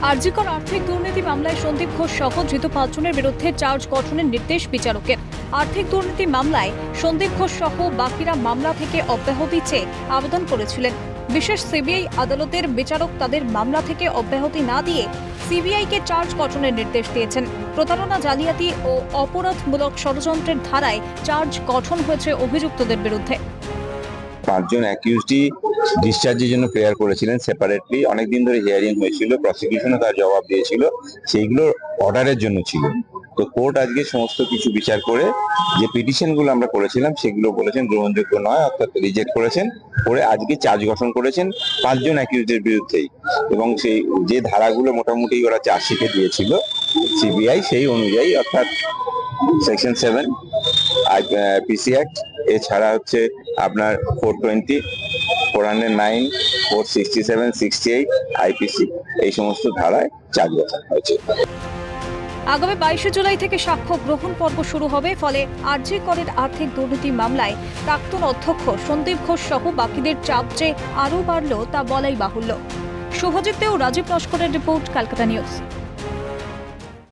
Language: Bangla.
আরজিকর আর্থিক দুর্নীতি মামলায় সন্দীপ ঘোষ সহ ধৃত 5 জনের বিরুদ্ধে চার্জ গঠনের নির্দেশ বিচারকের। আর্থিক দুর্নীতি মামলায় সন্দীপ ঘোষ সহ বাকিরা মামলা থেকে অব্যাহতি চেয়ে আবেদন করেছিলেন। বিশেষ সিবিআই আদালতের বিচারক তাদের মামলা থেকে অব্যাহতি না দিয়ে সিবিআইকে চার্জ গঠনের নির্দেশ দিয়েছেন। প্রতারণা, জালিয়াতি ও অপরাধমূলক ষড়যন্ত্রের ধারায় চার্জ গঠন হয়েছে অভিযুক্তদের বিরুদ্ধে। 5 জন অ্যাকিউজডই ডিসচার্জের জন্য প্রেয়ার করেছিলেন সেপারেটলি। অনেকদিন ধরে হিয়ারিং হয়েছিল, প্রসিকিউশনও তার জবাব দিয়েছিল, সেইগুলো অর্ডারের জন্য ছিল। তো কোর্ট আজকে সমস্ত কিছু বিচার করে যে পিটিশনগুলো আমরা করেছিলাম সেগুলো বলেছেন গ্রহণযোগ্য নয়, অর্থাৎ রিজেক্ট করেছেন। করে আজকে চার্জ গঠন করেছেন 5 জন অ্যাকিউজদের বিরুদ্ধেই, এবং সেই যে ধারাগুলো মোটামুটি ওরা চার্জশিটে দিয়েছিল সিবিআই সেই অনুযায়ী, অর্থাৎ সেকশন 7 পিসি অ্যাক্ট, এছাড়া হচ্ছে আপনার 420, 409, 467, 68 আইপিসি, এই সমস্ত ধারায় চার্জ গঠন হয়েছে। আগামী 22 জুলাই থেকে সাক্ষ্য গ্রহণ পর্ব শুরু হবে। ফলে আরজি করের আর্থিক দুর্নীতি মামলায় প্রাক্তন অধ্যক্ষ সন্দীপ ঘোষ সহ বাকিদের চাপ যে আরও বাড়ল তা বলাই বাহুল্য। শুভজিৎ দেও, রাজীব নস্করের রিপোর্ট, কলকাতা নিউজ।